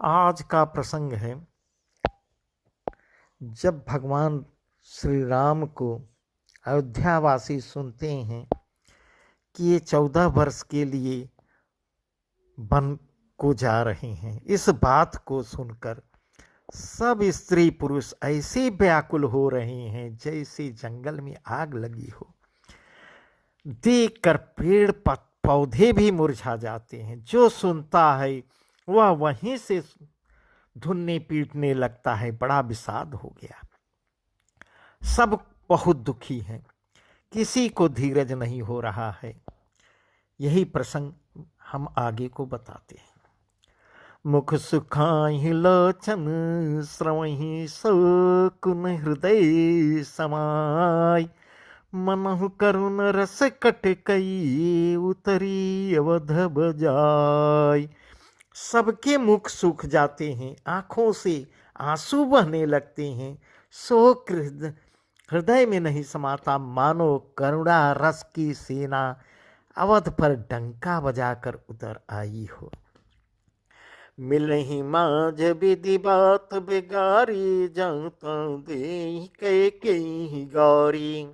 आज का प्रसंग है, जब भगवान श्री राम को अयोध्यावासी सुनते हैं कि ये 14 वर्ष के लिए वन को जा रहे हैं। इस बात को सुनकर सब स्त्री पुरुष ऐसे व्याकुल हो रहे हैं जैसे जंगल में आग लगी हो। देखकर पेड़ पौधे भी मुरझा जाते हैं। जो सुनता है वह वहीं से धुनने पीटने लगता है। बड़ा विषाद हो गया। सब बहुत दुखी हैं, किसी को धीरज नहीं हो रहा है। यही प्रसंग हम आगे को बताते हैं। मुख सुखाहि लोचन श्रवहि शोकुन हृदय समाय, मनहु करुण रस कटकई उतरी अवध बजाय। सबके मुख सूख जाते हैं, आंखों से आंसू बहने लगते हैं। शोक हृदय में नहीं समाता, मानो करुणा रस की सेना अवध पर डंका बजाकर उतर आई हो। मिलहि माझ विधि बात बिगारी, जाता दे कई गौरी।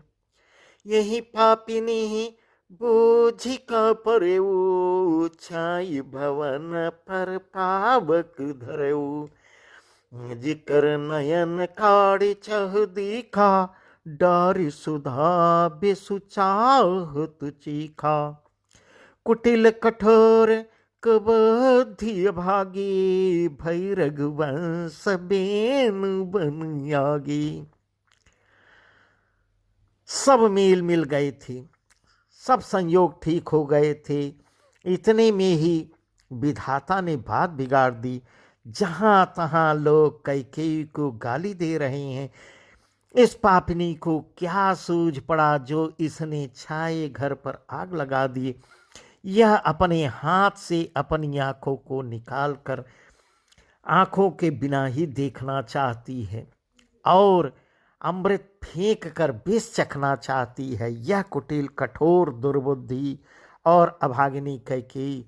यही पापिनी बोझी का परेऊ, छाई भवन पर पावक धरेऊ। जिकर नयन काढ़ी चह दीखा, डारी सुधा बेसुचाहत चीखा। कुटिल कठोर कबधि भागी, भई रघुवंश बेन बन आगी। सब मेल मिल गए थे, सब संयोग ठीक हो गए थे। इतने में ही विधाता ने बात बिगाड़ दी। जहां तहां लोग कैकेयी को गाली दे रहे हैं। इस पापनी को क्या सूझ पड़ा जो इसने छाए घर पर आग लगा दी। यह अपने हाथ से अपनी आंखों को निकालकर आंखों के बिना ही देखना चाहती है और अमृत फेंक कर विष चखना चाहती है। यह कुटिल कठोर दुर्बुद्धि और अभागिनी कैकेयी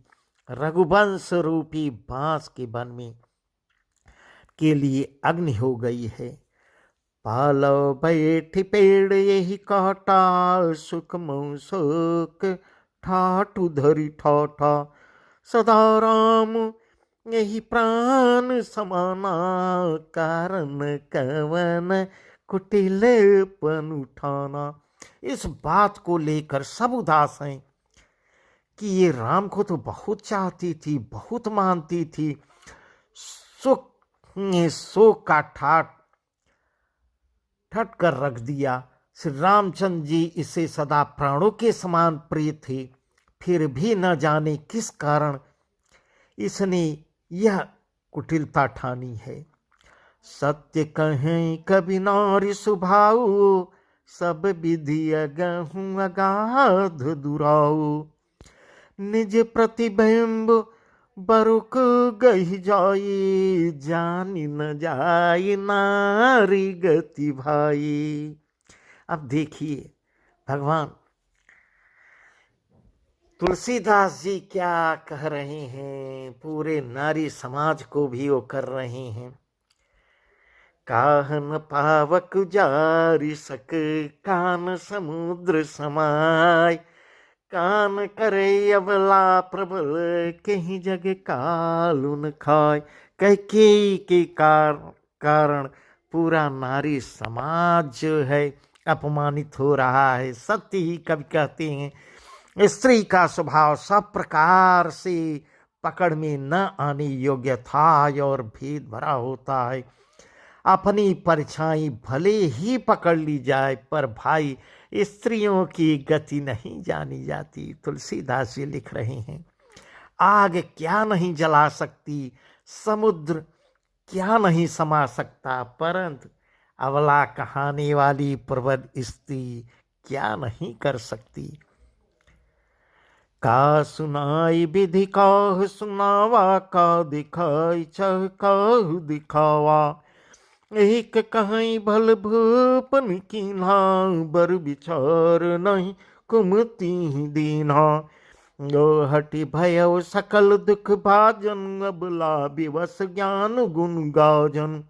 रघुवंश रूपी बांस के वन में के लिए अग्नि हो गई है। पालो बैठी पेड़ यही काटा, सुख शोक ठाटू धरी ठाठा। सदा राम यही प्राण समाना, कारण कवन कुटिलपन उठाना। इस बात को लेकर सब उदास हैं कि ये राम को तो बहुत चाहती थी, बहुत मानती थी। सुख ने शोक का ठट कर रख दिया। श्री रामचंद्र जी इसे सदा प्राणों के समान प्रिय थे, फिर भी न जाने किस कारण इसने यह कुटिलता ठानी है। सत्य कहें कभी नारी सुभाऊ, सब विधि अगहूं अगाध दुराऊ। निज प्रतिबिंब बरुक गही जाई, जानी न जाई नारी गति भाई। अब देखिए भगवान तुलसीदास जी क्या कह रहे हैं, पूरे नारी समाज को भी वो कर रहे हैं। काहन पावक जारी सक, कान समुद्र समाय। कान करे अबला प्रबल, कहीं जग कालुन खाय। कैकेयी के कारण पूरा नारी समाज जो है अपमानित हो रहा है। सत्य ही कवि कहते हैं, स्त्री का स्वभाव सब प्रकार से पकड़ में न आने योग्य था और भेद भरा होता है। अपनी परछाई भले ही पकड़ ली जाए, पर भाई स्त्रियों की गति नहीं जानी जाती। तुलसीदास जी लिख रहे हैं, आग क्या नहीं जला सकती, समुद्र क्या नहीं समा सकता, परंतु अबला कहाने वाली प्रबल स्त्री क्या नहीं कर सकती। का सुनाई विधि काहु सुनावा, का दिखाई चह काहु दिखावा। एक कहीं भल भूपन कीन्हा, बर विचार नहीं कुमति दीन्हा। यो हटि भयउ सकल दुख भाजन, अबला विवश ज्ञान गुण गाजन।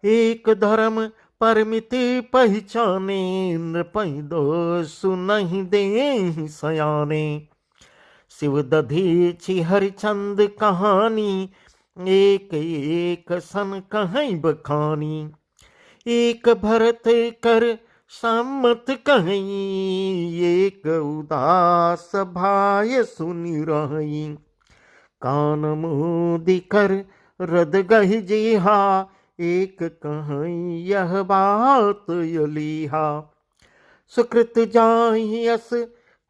एक धर्म परमिति पहचाने, नृपहि दोषु नहीं देहि सयाने। शिव दधीचि हरिचंद कहानी, एक एक सन कहीं बखानी। एक भरत कर सम्मत कहीं, एक उदास भाय सुनि रही। कान मूदि कर रद गहि जीहा, एक कहीं यह बात यलीहा। सुकृत जाहि यस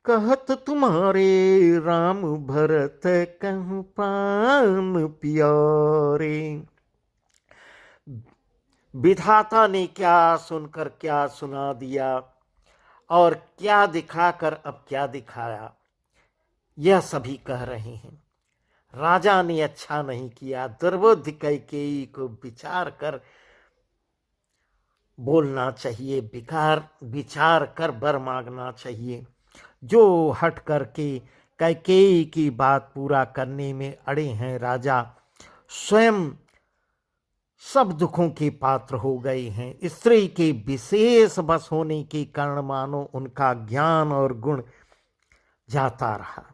कहत तुम्हारे, राम भरत कहूँ प्राण प्यारे। विधाता ने क्या सुनकर क्या सुना दिया, और क्या दिखाकर अब क्या दिखाया, यह सभी कह रहे हैं। राजा ने अच्छा नहीं किया। दुर्बुद्धि कैकेयी को विचार कर बोलना चाहिए, विचार कर वर मांगना चाहिए। जो हट करके कैकेयी की बात पूरा करने में अड़े हैं, राजा स्वयं सब दुखों के पात्र हो गए हैं। स्त्री के विशेष बस होने के कारण मानो उनका ज्ञान और गुण जाता रहा।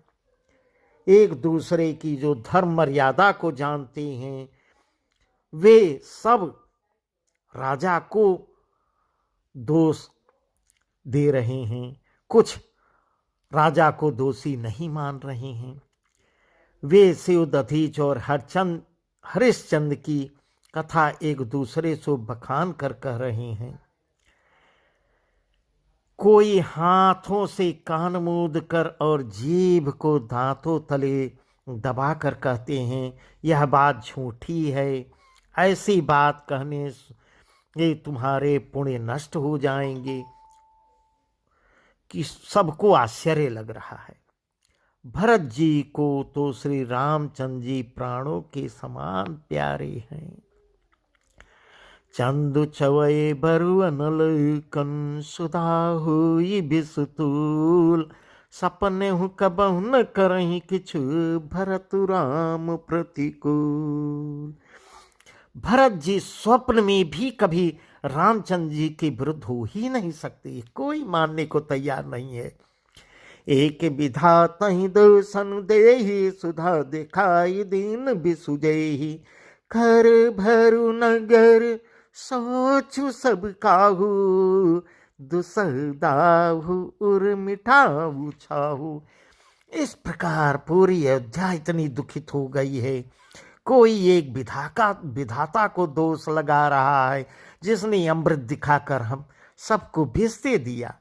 एक दूसरे की जो धर्म मर्यादा को जानते हैं, वे सब राजा को दोष दे रहे हैं, कुछ राजा को दोषी नहीं मान रहे हैं। वे शिव दधीच और हरिश्चंद्र की कथा एक दूसरे से बखान कर कह रहे हैं। कोई हाथों से कान मूंद कर और जीभ को दांतों तले दबा कर कहते हैं यह बात झूठी है। ऐसी बात कहने से तुम्हारे पुण्य नष्ट हो जाएंगे, कि सबको आश्चर्य लग रहा है। भरत जी को तो श्री रामचंद्र जी प्राणों के समान प्यारे हैं। चंदु चवय बरु अनल कन, सुधा हुई बिसतूल। सपने हूँ कबहु न करही किछु, भरत राम प्रतिकूल। भरत जी स्वप्न में भी कभी रामचंद्र जी के विरुद्ध हो ही नहीं सकते, कोई मानने को तैयार नहीं है। एक विधाता ही दर्शन देहि, सुधा दिखाई दीन बिसुजेहि। घर भरु नगर सोचु सब काहू, दुसहदाहु उर मिठाऊ छाहू। इस प्रकार पूरी अयोध्या इतनी दुखित हो गई है। कोई एक विधाता को दोष लगा रहा है, जिसने अमृत दिखाकर हम सबको बेचते दिया।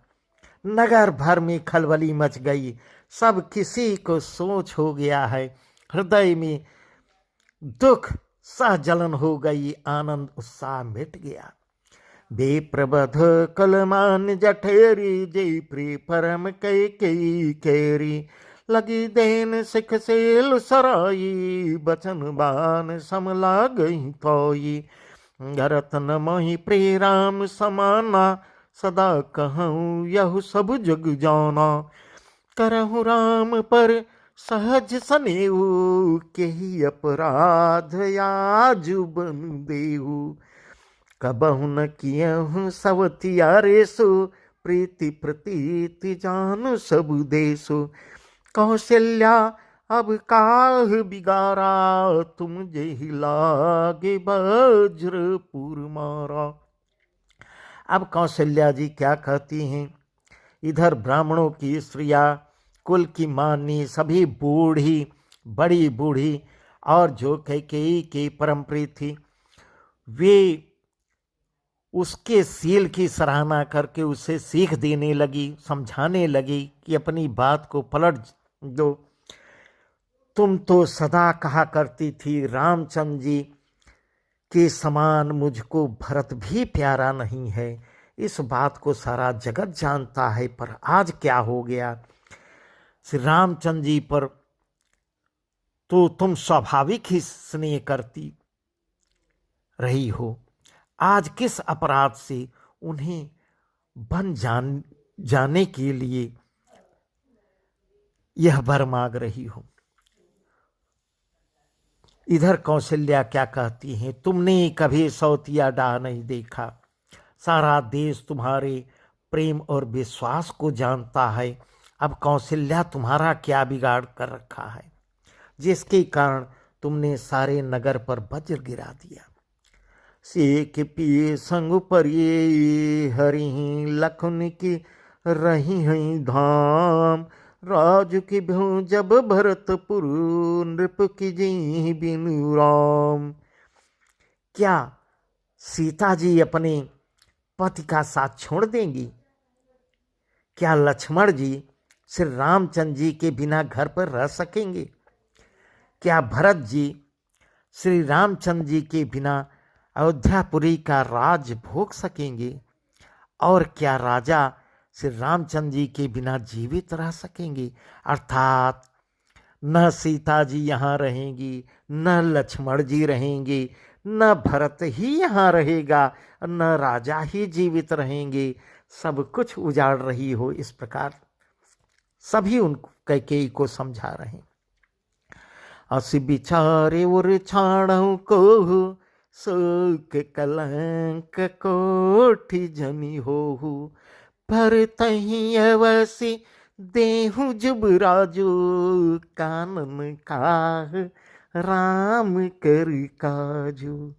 नगर भर में खलबली मच गई, सब किसी को सोच हो गया है। हृदय में दुख सहजलन हो गई, आनंद उत्साह मिट गया। बेप्रबध कलमान जठेरी, जय प्री परम कई केरी। लगी देन सिख सेल सराई, बचन बान समला गई तोई। रतन मोहि प्रिय राम समाना, सदा कहूँ यहु सब जग जाना। करहु राम पर सहज सनेऊ, केहि अपराध आजु बन देहु। कबहु न कियहु सवतियारेसु, प्रीति प्रतीति जानु सब देसु। कौशल्या अब काह बिगारा, तुम जेहि लागे वज्रपुर मारा। अब कौशल्या जी क्या कहती हैं? इधर ब्राह्मणों की स्त्रियां, कुल की मानी, सभी बूढ़ी, बड़ी बूढ़ी और जो कैकेयी की परम प्रिय थी, वे उसके सील की सराहना करके उसे सीख देने लगी, समझाने लगी कि अपनी बात को पलट दो। तुम तो सदा कहा करती थी रामचंद्र जी के समान मुझको भरत भी प्यारा नहीं है। इस बात को सारा जगत जानता है, पर आज क्या हो गया? श्री रामचंद्र जी पर तो तुम स्वाभाविक ही स्नेह करती रही हो, आज किस अपराध से उन्हें जाने के लिए यह वर मांग रही हो। इधर कौशल्या क्या कहती हैं, तुमने कभी सौतिया डाह नहीं देखा, सारा देश तुम्हारे प्रेम और विश्वास को जानता है। अब कौशल्या तुम्हारा क्या बिगाड़ कर रखा है जिसके कारण तुमने सारे नगर पर वज्र गिरा दिया। सेक पिए संग पर ये हरि लखन की रही हैं धाम, राज की भ्यों जब भरतपुर नृप की जी बिनु राम। क्या सीता जी अपने पति का साथ छोड़ देंगी? क्या लक्ष्मण जी श्री रामचंद्र जी के बिना घर पर रह सकेंगे? क्या भरत जी श्री रामचंद्र जी के बिना अयोध्यापुरी का राज भोग सकेंगे? और क्या राजा श्री रामचंद्र जी के बिना जीवित रह सकेंगे? अर्थात न सीता जी यहाँ रहेंगी, न लक्ष्मण जी रहेंगे, न भरत ही यहाँ रहेगा, न राजा ही जीवित रहेंगे, सब कुछ उजाड़ रही हो। इस प्रकार सभी उन कैकेयी को समझा रहे। अस बिचारे उर छाणु को शोक कलंक कोठि जनी होहु, पर तही अवसि देहु जुबराजु, कानन काह राम कर काजू।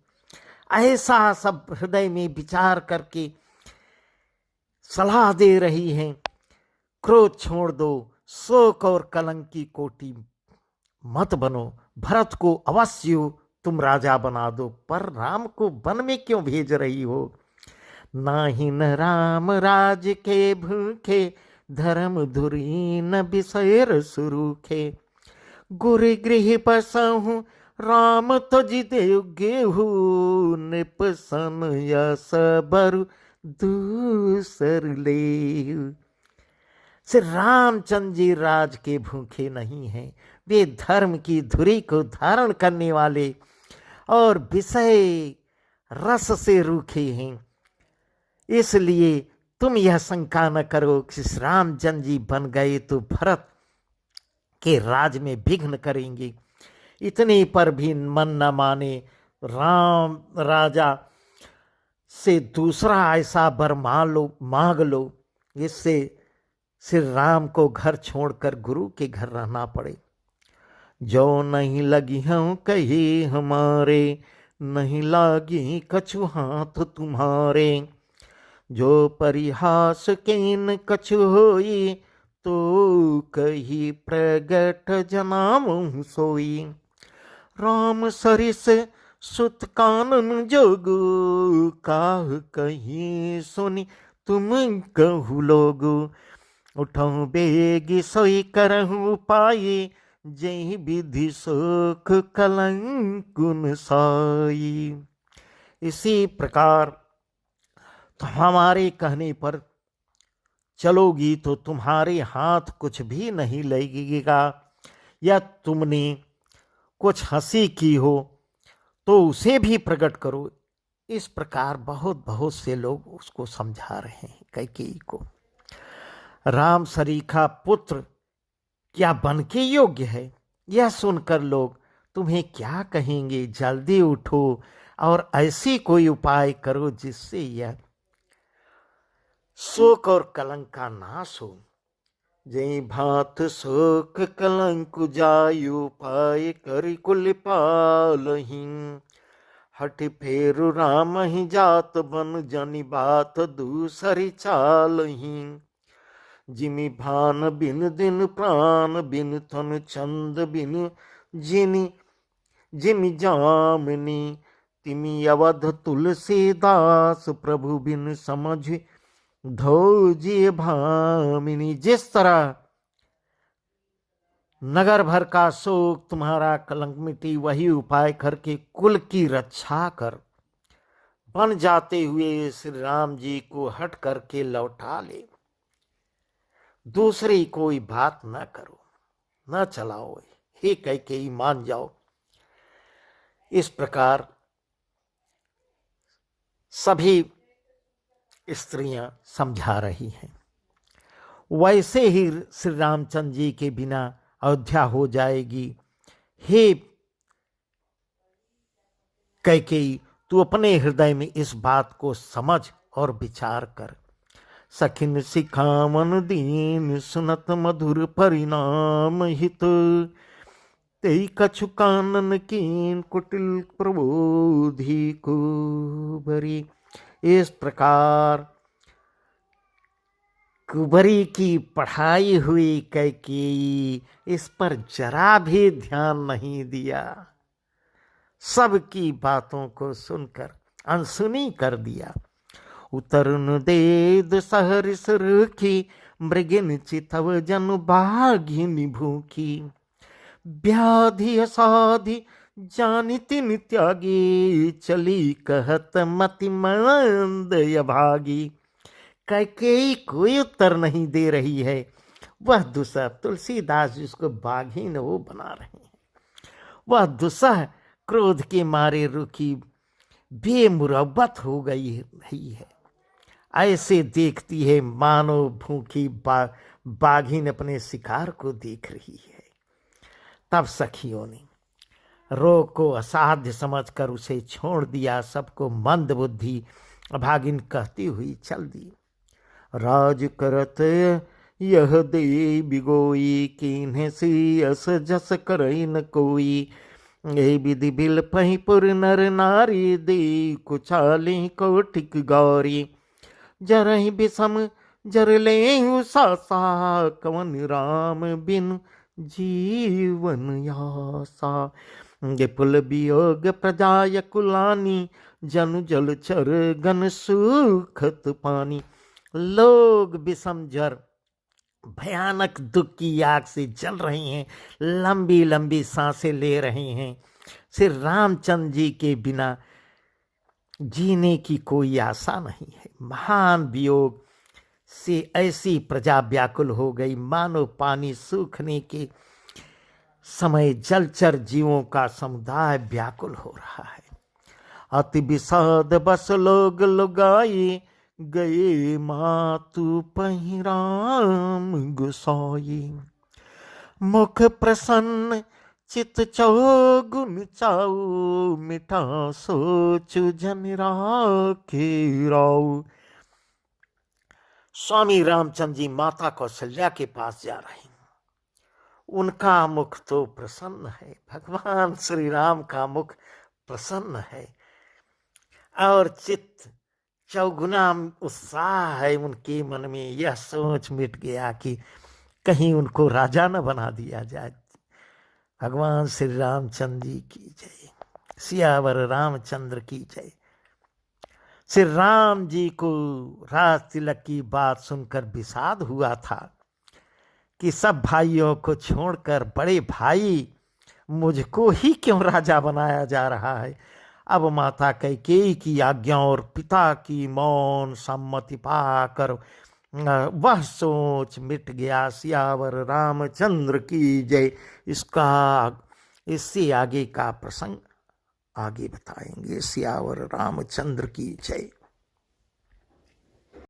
ऐसा सब हृदय में विचार करके सलाह दे रही हैं, क्रोध छोड़ दो, शोक और कलंक की कोटि मत बनो, भरत को अवश्य तुम राजा बना दो, पर राम को वन में क्यों भेज रही हो? नाही न राम राज के भूखे, धर्म धुरी न बिसैर सुरूखे, गुर गृह बसहु राम तुझ देव गेहू, निपसन यस बरु दूसर ले। श्री रामचंद्र जी राज के भूखे नहीं हैं, वे धर्म की धुरी को धारण करने वाले और विषय रस से रूखे हैं। इसलिए तुम यह शंका न करो कि श्री रामचंद्र जी बन गए तो भरत के राज में विघ्न करेंगे। इतने पर भी मन न माने, राम राजा से दूसरा ऐसा वर मांग लो जिससे श्री राम को घर छोड़कर गुरु के घर रहना पड़े। जो नहीं लगी हूँ कही हमारे, नहीं लागी कछु हाथ तुम्हारे, जो परिहास केन कछु होई, तो कही प्रगट जनामु सोई, राम सरिस सुत कानन जोगु, काह कहीं सुनी तुम कहु लोगु, उठऊं बेगी सोई करहूं उपाय, जय विधि सुख कलंकुन साई। इसी प्रकार तो हमारे कहने पर चलोगी तो तुम्हारे हाथ कुछ भी नहीं लगेगा, या तुमने कुछ हंसी की हो तो उसे भी प्रकट करो। इस प्रकार बहुत बहुत से लोग उसको समझा रहे हैं कैकेयी को। राम सरीखा पुत्र क्या बन के योग्य है? यह सुनकर लोग तुम्हें क्या कहेंगे? जल्दी उठो और ऐसी कोई उपाय करो जिससे यह शोक और कलंक का नाश हो। जय भात शोक कलंक जायु, पाए कर कुल पालही, हट फेरु राम ही जात बन, जानी बात दूसरी चालही, जिमि भान बिन दिन प्राण बिन, तन चंद बिन जिनि जिमि जामिनी, तिमि अवध तुलसीदास, प्रभु बिन समझ धोजिए भामिनी। जिस तरह नगर भर का शोक तुम्हारा कलंक मिटी, वही उपाय करके कुल की रक्षा कर बन जाते हुए श्री राम जी को हट करके लौटा ले। दूसरी कोई बात न करो, न चलाओ, हे कैकेयी मान जाओ। इस प्रकार सभी स्त्रियां समझा रही हैं। वैसे ही श्री रामचंद्र जी के बिना अयोध्या हो जाएगी। हे कैकेयी, तू अपने हृदय में इस बात को समझ और विचार कर। सखिन सिखावन दीन सुनत मधुर परिणाम हित, तेई कछु कानन कीन कुटिल प्रबोधि को बरी। इस प्रकार कुबरी की पढ़ाई हुई कैकेयी इस पर जरा भी ध्यान नहीं दिया, सबकी बातों को सुनकर अनसुनी कर दिया। उतरन देद सहरिस रुखी, मृगिन चितव जन भागिनी भूखी। व्याधि असाधि जानिति नित्यागी, चली कहत मति मंद अभागी। कैकेयी कोई उत्तर नहीं दे रही है। वह दुसह, तुलसीदास जिसको बाघीन वो बना रहे हैं, वह दुसह क्रोध के मारे रुकी बेमुरव्वत हो गई है। ऐसे देखती है मानो भूखी बाघिन अपने शिकार को देख रही है। तब सखियों ने रोग को असाध्य समझकर उसे छोड़ दिया, सबको मंद बुद्धि अभागिन कहती हुई चल दी। राज करत यह दे बिगोई, कीन्हे सी अस जस करई न कोई। ए विधि बिल पहिपुर नर नारी, दे कुचाली कोटिक गौरी। जरहि विषम जर ले सासा, कवन राम बिन जीवन यासा। विपुल वियोग प्रजाय कुलानी, जनु जल चर गन सुखत पानी। लोग विषम जर भयानक दुख की आग से जल रहे हैं, लंबी लंबी सांसें ले रहे हैं। श्री रामचंद्र जी के बिना जीने की कोई आशा नहीं है। महान वियोग से ऐसी प्रजा व्याकुल हो गई, मानो पानी सूखने के समय जलचर जीवों का समुदाय व्याकुल हो रहा है। अति विषाद बस लोग लुगाई, गए मातु पहिराम गुसाई। मुख प्रसन्न चित चौगुन चाऊ, मिठा सोचु जन राखे राऊ। स्वामी रामचंद्र जी माता कौशल्या के पास जा रहे हैं। उनका मुख तो प्रसन्न है, भगवान श्री राम का मुख प्रसन्न है और चित्त चौगुना उत्साह है उनके मन में। यह सोच मिट गया कि कहीं उनको राजा न बना दिया जाए। भगवान श्री रामचंद्र जी की जय, सियावर रामचंद्र की जय। श्री राम जी को राज तिलक की बात सुनकर विषाद हुआ था कि सब भाइयों को छोड़कर बड़े भाई मुझको ही क्यों राजा बनाया जा रहा है। अब माता कैकेयी की आज्ञा और पिता की मौन सम्मति पाकर वह सोच मिट गया। सियावर रामचंद्र की जय। इससे आगे का प्रसंग आगे बताएंगे। सियावर रामचंद्र की जय।